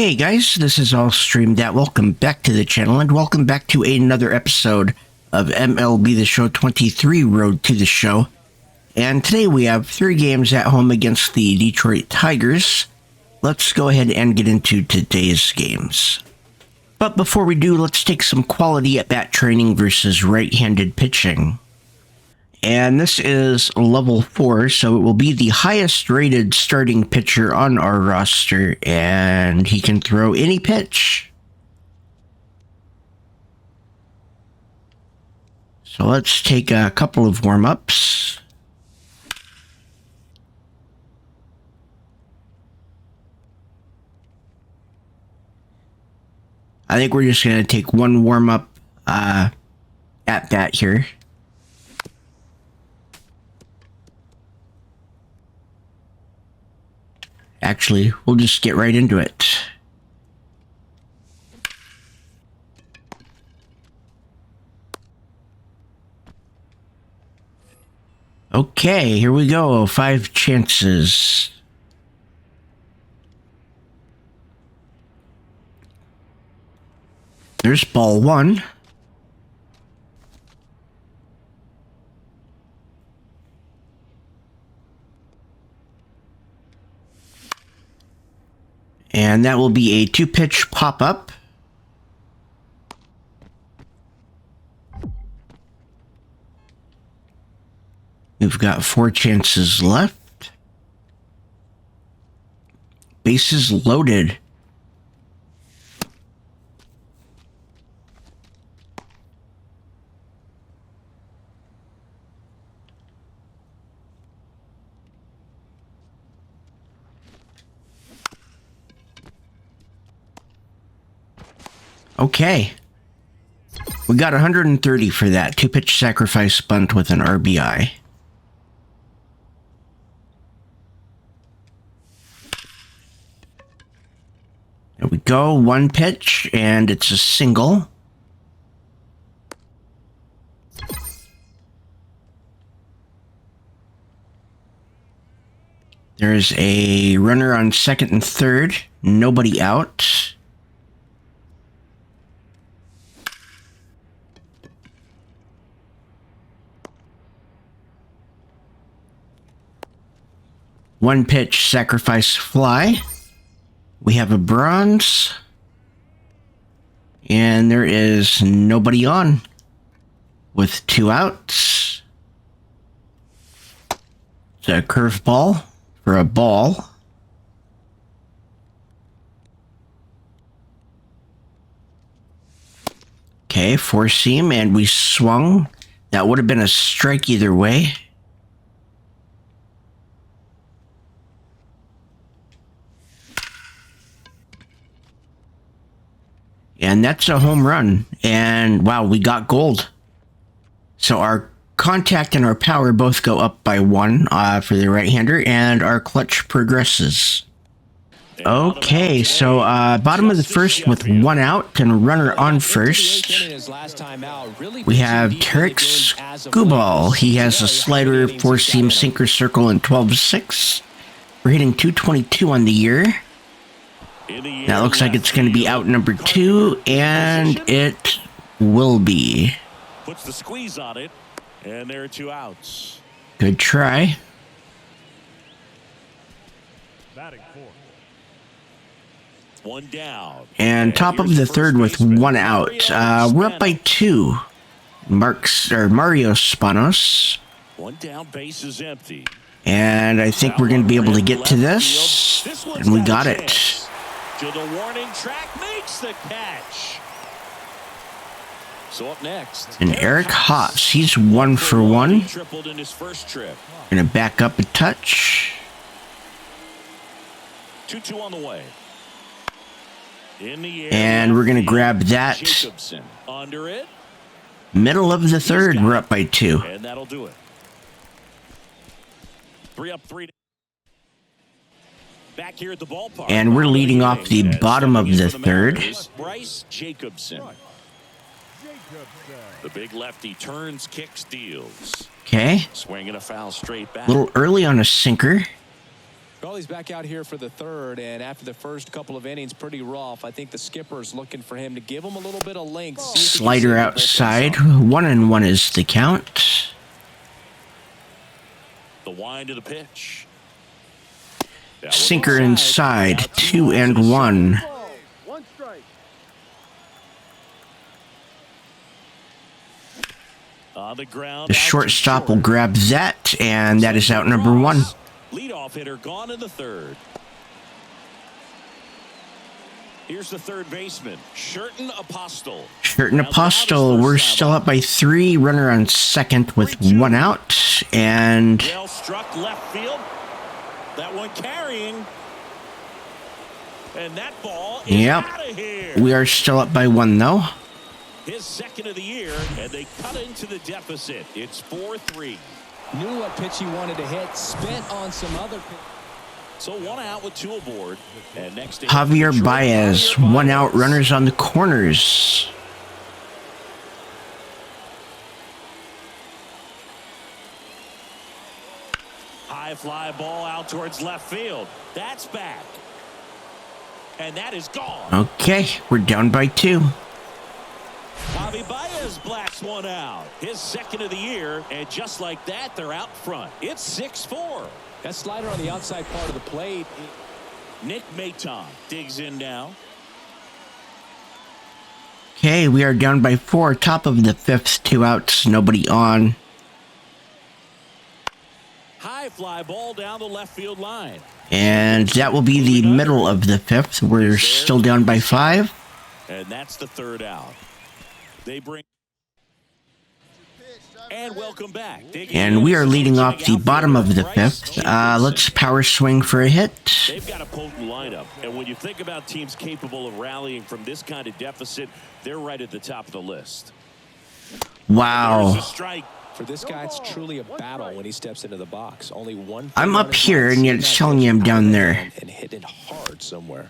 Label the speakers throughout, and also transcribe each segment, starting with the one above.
Speaker 1: Hey guys, this is illstreamthat. Welcome back to the channel and welcome back to another episode of MLB The Show 23 Road to the Show. And today we have 3 games at home against the Detroit Tigers. Let's go ahead and get into today's games. But before we do, let's take some quality at-bat training versus right-handed pitching. And this is level 4, so it will be the highest rated starting pitcher on our roster, and he can throw any pitch. So let's take a couple of warm-ups. I think we're just going to take one warm-up at bat here. Actually, we'll just get right into it. Okay, here we go. 5 chances. There's ball 1. And that will be a 2-pitch pop-up. We've got 4 chances left. Bases loaded. Okay. We got 130 for that 2-pitch sacrifice bunt with an RBI. There we go. 1 pitch, and it's a single. There's a runner on second and third. Nobody out. One pitch sacrifice fly. We have a bronze. And there is nobody on with 2 outs. It's a curveball for a ball. Okay, 4-seam, and we swung. That would have been a strike either way. And that's a home run. And wow, we got gold. So our contact and our power both go up by 1 for the right-hander, and our clutch progresses. Okay, so bottom of the first with 1 out and a runner on first. We have Tarek Skubal. He has a slider, 4-seam, sinker, circle, and 12-6. We're hitting 222 on the year. That looks like it's going to be out number 2, and it will be.
Speaker 2: Puts the squeeze on it, and there are 2 outs.
Speaker 1: Good try.
Speaker 2: Batting 4. 1 down.
Speaker 1: And top of the third with 1 out. We're up by 2. Mario Spanos.
Speaker 2: 1 down, base is empty.
Speaker 1: And I think we're going to be able to get to this. And we got it.
Speaker 2: To the warning track, makes the catch. So up next,
Speaker 1: And Eric Haas, he's 1 for 1.
Speaker 2: Tripled in his first trip.
Speaker 1: Gonna back up a touch.
Speaker 2: 2-2 on the way. In the air,
Speaker 1: And we're gonna grab that.
Speaker 2: Jacobson under it.
Speaker 1: Middle of the third, we're up by 2.
Speaker 2: And that'll do it. 3 up, 3 down. Back here at the ballpark.
Speaker 1: And we're leading off the bottom of the third.
Speaker 2: Bryce Jacobson. The big lefty turns, kicks, deals.
Speaker 1: Okay.
Speaker 2: Swinging a foul straight back.
Speaker 1: A little early on a sinker.
Speaker 3: Well, he's back out here for the third, and after the first couple of innings, pretty rough. I think the skipper's looking for him to give him a little bit of length.
Speaker 1: Slider outside. 1-1 is the count.
Speaker 2: The wind of the pitch.
Speaker 1: Sinker inside. 2-1.
Speaker 4: One strike.
Speaker 2: On the ground.
Speaker 1: The shortstop will grab that, and that is out number 1.
Speaker 2: Leadoff hitter gone in the third. Here's the third baseman, Sherton Apostle.
Speaker 1: Sherton Apostle, we're still up by 3. Runner on second with 1 out. And
Speaker 2: Well struck left field. That one carrying. And that ball is out of here.
Speaker 1: We are still up by 1 though.
Speaker 2: His second of the year, and they cut into the deficit. It's 4-3.
Speaker 3: Knew what pitch he wanted to hit, spent on some other pitch.
Speaker 2: So 1 out with 2 aboard. And next
Speaker 1: Javier Baez, 1 out, runners on the corners.
Speaker 2: High fly ball out towards left field. That's back. And that is gone.
Speaker 1: Okay, we're down by 2.
Speaker 2: Javi Baez blasts 1 out. His second of the year, and just like that, they're out front. It's 6-4.
Speaker 3: That slider on the outside part of the plate.
Speaker 2: Nick Maton digs in now.
Speaker 1: Okay, we are down by 4. Top of the 5th, 2 outs, nobody on.
Speaker 2: High fly ball down the left field line.
Speaker 1: And that will be the middle of the 5th. We're still down by 5.
Speaker 2: And that's the third out. They bring. And welcome back.
Speaker 1: And we are leading off the bottom of the 5th. Let's power swing for a hit.
Speaker 2: They've got a potent lineup. And when you think about teams capable of rallying from this kind of deficit, they're right at the top of the list.
Speaker 1: Wow.
Speaker 2: There's a strike.
Speaker 3: For this guy, it's truly a battle when he steps into the box. Only one.
Speaker 1: I'm up here, and yet it's telling you I'm down there.
Speaker 3: And hit it hard somewhere.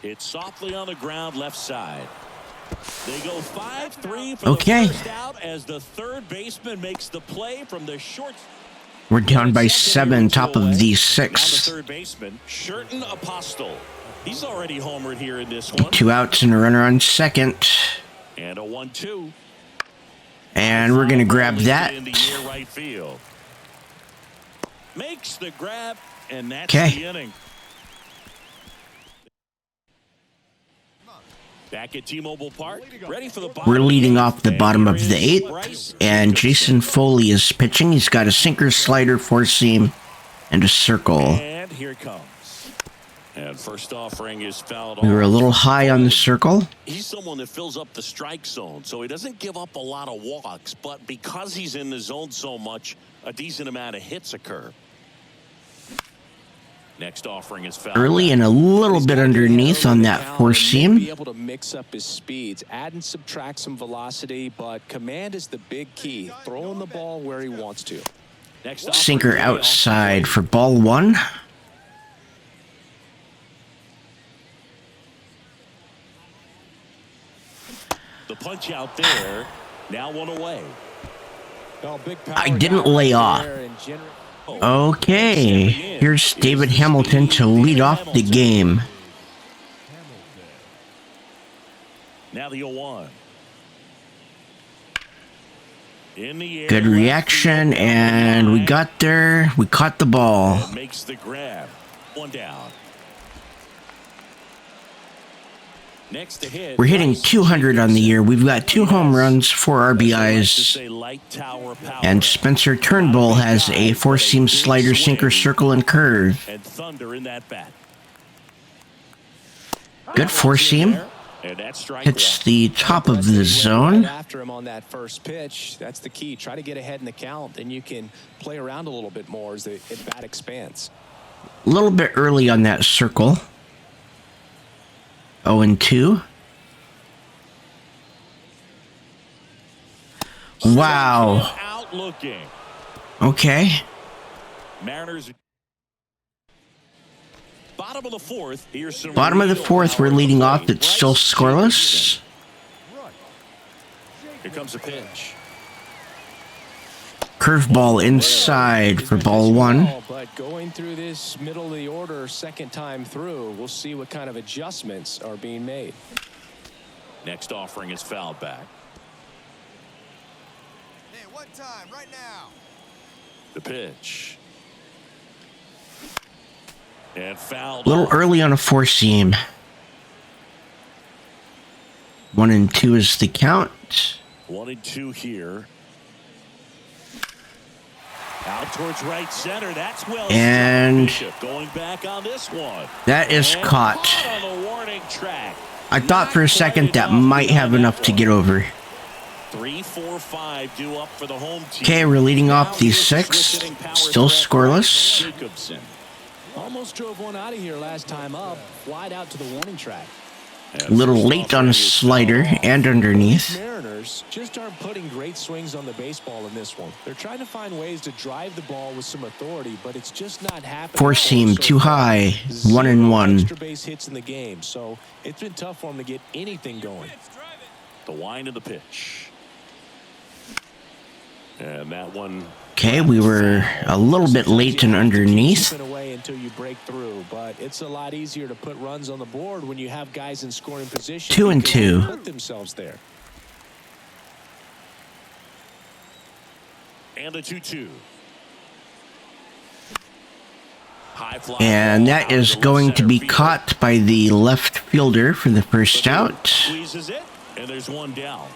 Speaker 2: It's softly on the ground left side. They go 5-3 for
Speaker 1: Okay.
Speaker 2: the first out as the third baseman makes the play from the short.
Speaker 1: We're down by 7, top of the
Speaker 2: Now the
Speaker 1: 6th.
Speaker 2: third baseman, Sherton Apostle. He's already homered here in this one.
Speaker 1: 2 outs and a runner on second.
Speaker 2: And a 1-2.
Speaker 1: And we're going to grab that.
Speaker 2: In the near right field. Makes the grab, and that's
Speaker 1: Okay.
Speaker 2: the inning. Back at T-Mobile Park, ready for the bottom.
Speaker 1: We're leading off the bottom of the 8th, and Jason Foley is pitching. He's got a sinker, slider, 4-seam, and a circle.
Speaker 2: And here it comes. And first offering is fouled off.
Speaker 1: We were a little high on the circle.
Speaker 2: He's someone that fills up the strike zone, so he doesn't give up a lot of walks, but because he's in the zone so much, a decent amount of hits occur. Next offering is fouled.
Speaker 1: Early and a little bit underneath on that 4-seam.
Speaker 3: Be able to mix up his speeds, add and subtract some velocity, but command is the big key. Throwing the ball where he wants to.
Speaker 2: Next
Speaker 1: Sinker outside for ball 1.
Speaker 2: The punch out there. Now 1 away.
Speaker 1: I didn't lay off. Okay, here's David Hamilton to lead off the game.
Speaker 2: Now the 0-1. In the air.
Speaker 1: Good reaction, and we got there. We caught the ball.
Speaker 2: And makes the grab. 1 down. Next to hit.
Speaker 1: We're hitting 200 on the year. We've got 2 home runs, 4 RBIs, and Spencer Turnbull has a 4-seam slider, sinker, circle, and curve.
Speaker 2: And thunder in that bat.
Speaker 1: Good 4-seam.
Speaker 2: And that strike
Speaker 1: Hits the top of the zone.
Speaker 3: After him on that first pitch, that's the key. Try to get ahead in the count, then you can play around a little bit more as the at-bat expands.
Speaker 1: A little bit early on that circle. 0-2. Wow.
Speaker 2: Out looking.
Speaker 1: Okay.
Speaker 2: Mariners. Bottom of the 4th. Here's some
Speaker 1: Bottom of the 4th, we're leading off. It's still scoreless.
Speaker 2: Here comes a pitch.
Speaker 1: Curveball inside for ball one.
Speaker 3: But going through this middle of the order second time through, we'll see what kind of adjustments are being made.
Speaker 2: Next offering is fouled back.
Speaker 4: Hey, one time, right now.
Speaker 2: The pitch. And fouled.
Speaker 1: A little early on a four seam. 1-2 is the count.
Speaker 2: 1-2 here. Out towards right center. That's well.
Speaker 1: And
Speaker 2: going back on this one.
Speaker 1: That is
Speaker 2: And
Speaker 1: caught.
Speaker 2: on the warning track.
Speaker 1: I thought for a second that might have enough to get over.
Speaker 2: 3, 4, 5 due up for the home team.
Speaker 1: Okay, we're leading off the sixth. Still scoreless.
Speaker 2: Jacobson.
Speaker 3: Almost drove one out of here last time up. Flied out to the warning track.
Speaker 1: A little late on a slider and underneath.
Speaker 3: Mariners just aren't putting great swings on the baseball in this one. They're trying to find ways to drive the ball with some authority, but it's just not happening.
Speaker 1: Four seam too high. 1-1.
Speaker 3: Extra base hits in the game, so it's been tough for them to get anything going.
Speaker 2: The wind of the pitch. And that one.
Speaker 1: Okay, we were a little bit late and underneath.
Speaker 3: Away until you break through, but it's a lot easier to put runs on the board when you have guys in scoring position.
Speaker 1: 2-2.
Speaker 3: Put themselves there.
Speaker 2: And a 2-2. High fly.
Speaker 1: And that is going to be caught by the left fielder for the first out.
Speaker 2: Squeezes it, and there's one down.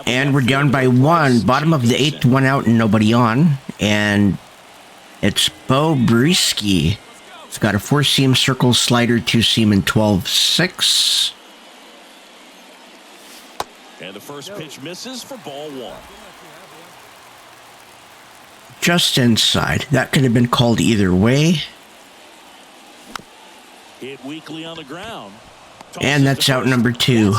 Speaker 1: And we're down by 1. Bottom of the 8th, 1 out and nobody on. And it's Bo Briski. It's got a 4-seam circle slider, 2-seam, and 12-6.
Speaker 2: And the first pitch misses for ball 1.
Speaker 1: Just inside. That could have been called either way.
Speaker 2: Hit weakly on the ground.
Speaker 1: And that's out number 2.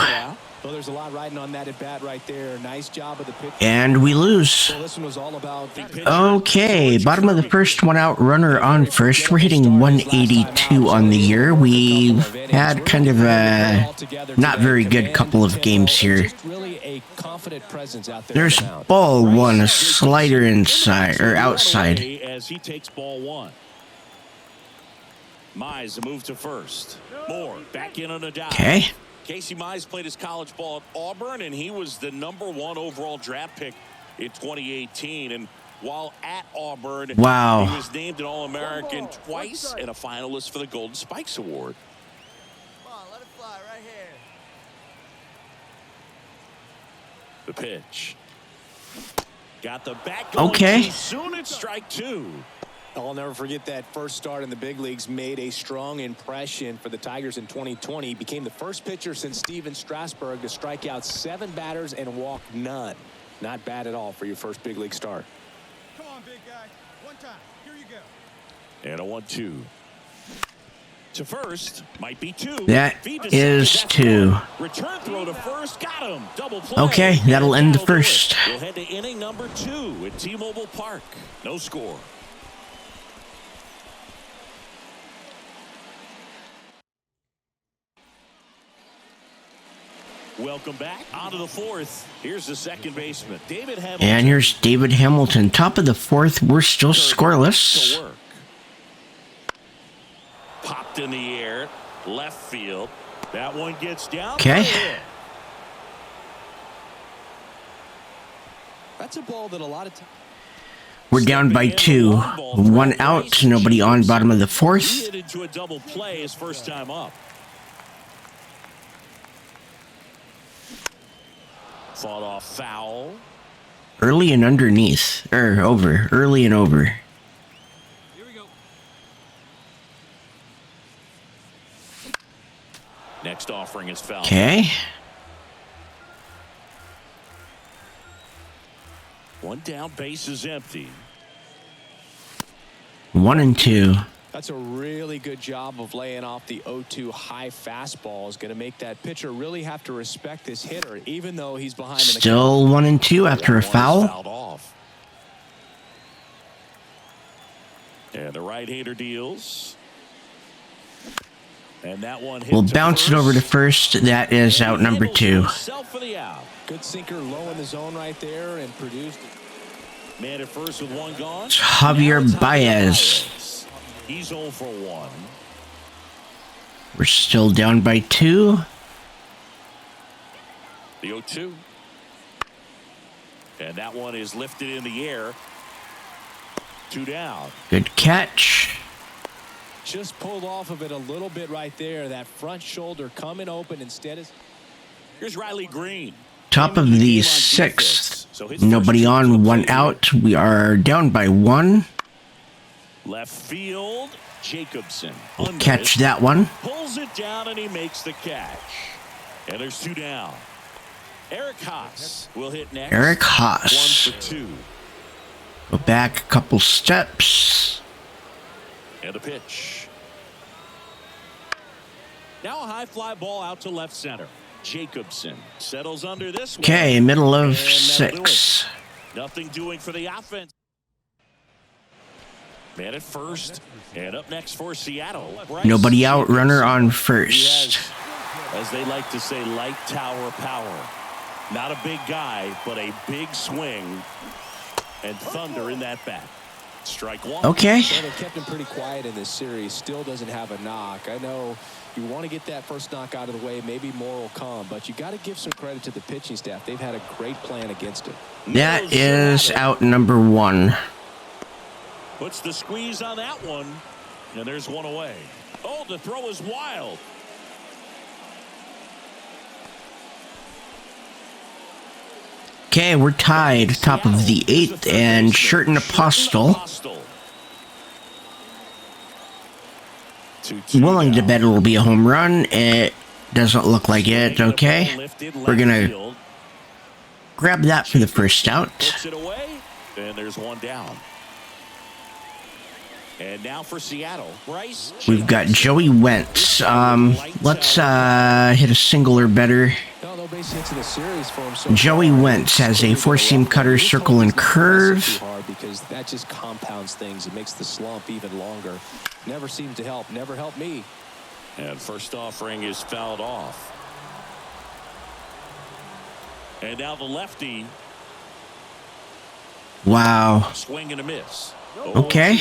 Speaker 3: Well, there's a lot riding on that at bat right there. Nice job of the pitch.
Speaker 1: And we lose.
Speaker 3: So this one was all about
Speaker 1: Okay, bottom of the first, 1 out, runner on first. We're hitting 182 on the year. We've had kind of a not very good couple of games here. There's ball 1, a slider inside or outside.
Speaker 2: As he takes ball 1. Mize a move to first. Moore back in on a dive.
Speaker 1: Okay.
Speaker 2: Casey Mize played his college ball at Auburn, and he was the #1 overall draft pick in 2018. And while at Auburn,
Speaker 1: wow,
Speaker 2: he was named an All-American twice and a finalist for the Golden Spikes Award.
Speaker 4: Come on, let it fly right here.
Speaker 2: The pitch. Got the back going
Speaker 1: okay.
Speaker 2: too soon. It's strike 2.
Speaker 3: I'll never forget that first start in the big leagues. Made a strong impression for the Tigers in 2020. Became the first pitcher since Steven Strasburg to strike out 7 batters and walk none. Not bad at all for your first big league start.
Speaker 4: Come on, big guy. One time. Here you go.
Speaker 2: And a 1-2. To first, might be 2.
Speaker 1: That is 2.
Speaker 2: Return throw to first, got him. Double play.
Speaker 1: Okay, that'll end the first.
Speaker 2: We'll head to inning number 2 at T-Mobile Park. No score. Welcome back. On to the 4th. Here's the second baseman, David Hamilton.
Speaker 1: And here's David Hamilton. Top of the 4th. We're still scoreless.
Speaker 2: Popped in the air. Left field. That one gets down.
Speaker 1: Okay.
Speaker 3: That's a ball that a lot of times.
Speaker 1: We're down by 2. 1 out. Nobody on. Bottom of the 4th.
Speaker 2: He hit into a double play his first time up. Fought off foul.
Speaker 1: Early and underneath. Over. Early and over.
Speaker 4: Here we go.
Speaker 2: Next offering is foul.
Speaker 1: Okay.
Speaker 2: One down, base is empty.
Speaker 1: 1-2.
Speaker 3: That's a really good job of laying off the 0-2 high fastball. Is going to make that pitcher really have to respect this hitter, even though he's behind.
Speaker 1: Still 1-2 after a foul.
Speaker 2: Fouled off. And the right-hander deals. And that one hit
Speaker 1: We'll bounce it over to first. That is out number 2.
Speaker 3: Good sinker low in the zone right there and produced.
Speaker 2: Man at first with one gone.
Speaker 1: It's Javier
Speaker 2: Now it's
Speaker 1: Baez.
Speaker 2: He's 0 for 1.
Speaker 1: We're still down by 2.
Speaker 2: The 0-2. And that one is lifted in the air. 2 down.
Speaker 1: Good catch.
Speaker 3: Just pulled off of it a little bit right there. That front shoulder coming open instead of.
Speaker 2: Here's Riley Green.
Speaker 1: Top of the 6th. Nobody on, 1 out. We are down by 1.
Speaker 2: Left field. Jacobson.
Speaker 1: We'll catch that one.
Speaker 2: Pulls it down and he makes the catch. And there's 2 down. Eric Haas will hit next.
Speaker 1: Eric Haas.
Speaker 2: 1 for 2.
Speaker 1: Go back a couple steps.
Speaker 2: And a pitch. Now a high fly ball out to left center. Jacobson settles under this one.
Speaker 1: Okay, middle of
Speaker 2: And that'll do
Speaker 1: 6.
Speaker 2: it. Nothing doing for the offense. Man at first. And up next for Seattle. Bryce
Speaker 1: Nobody out, runner on
Speaker 2: He
Speaker 1: first.
Speaker 2: has, as they like to say, light tower power. Not a big guy, but a big swing. And thunder in that bat. Strike 1.
Speaker 1: Okay.
Speaker 3: Well, they kept him pretty quiet in this series. Still doesn't have a knock. I know you want to get that first knock out of the way. Maybe more will come, but you got to give some credit to the pitching staff. They've had a great plan against it.
Speaker 1: That is out number 1.
Speaker 2: Puts the squeeze on that one. And there's one away. Oh, the throw is wild.
Speaker 1: Okay, we're tied. Top of the 8th, and Sherton Apostle. Willing to bet it'll be a home run. It doesn't look like it. Okay. We're going to grab that for the first out.
Speaker 2: Puts it away. And there's 1 down. And now for Seattle, Bryce.
Speaker 1: We've got Joey Wentz. Let's hit a single or better.
Speaker 3: No base hits in the series for him so
Speaker 1: Joey
Speaker 3: far.
Speaker 1: Wentz has a 4-seam cutter, circle, and curve.
Speaker 3: Because that just compounds things. It makes the slump even longer. Never seemed to help. Never helped me.
Speaker 2: And first offering is fouled off. And now the lefty.
Speaker 1: Wow.
Speaker 2: Swing and a miss.
Speaker 1: Okay.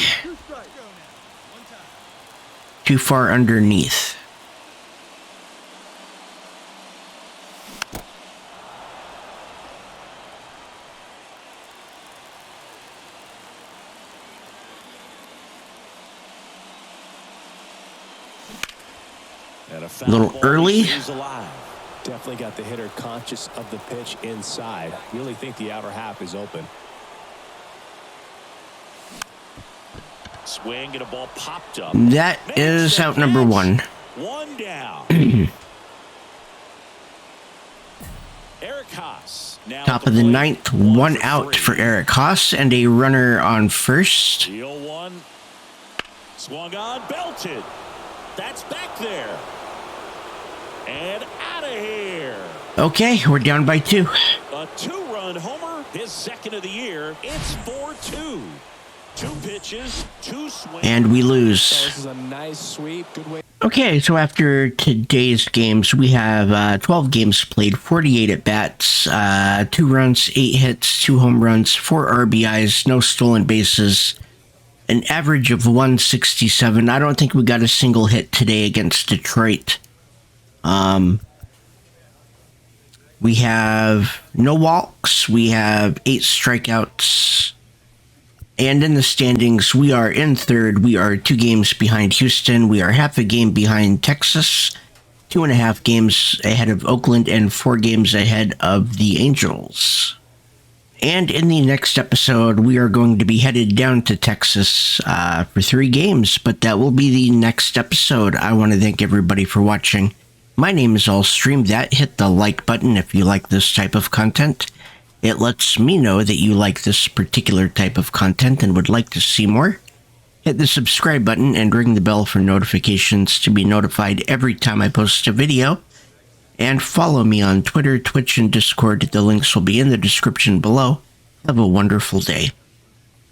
Speaker 1: Too far underneath. A little early.
Speaker 3: Definitely got the hitter conscious of the pitch inside. Really think the outer half is open.
Speaker 2: Swing and a ball popped up.
Speaker 1: That is out number 1.
Speaker 2: 1 down. Eric Haas. Now
Speaker 1: Top of the 9th, 1 out for Eric Haas, and a runner on first.
Speaker 2: The 0-1. Swung on, belted. That's back there. And out of here.
Speaker 1: Okay, we're down by 2.
Speaker 2: A 2-run homer, his second of the year. It's 4-2. 2 pitches, 2 swings.
Speaker 1: And we lose.
Speaker 3: So this is a nice sweep. Good way.
Speaker 1: Okay, so after today's games, we have 12 games played, 48 at-bats, 2 runs, 8 hits, 2 home runs, 4 RBIs, no stolen bases, an average of 167. I don't think we got a single hit today against Detroit. We have no walks, we have 8 strikeouts, and in the standings, we are in 3rd. We are 2 games behind Houston. We are half a game behind Texas, 2.5 games ahead of Oakland, and 4 games ahead of the Angels. And in the next episode, we are going to be headed down to Texas for 3 games, but that will be the next episode. I want to thank everybody for watching. My name is illstreamthat. Hit the like button if you like this type of content. It lets me know that you like this particular type of content and would like to see more. Hit the subscribe button and ring the bell for notifications to be notified every time I post a video. And follow me on Twitter, Twitch, and Discord. The links will be in the description below. Have a wonderful day.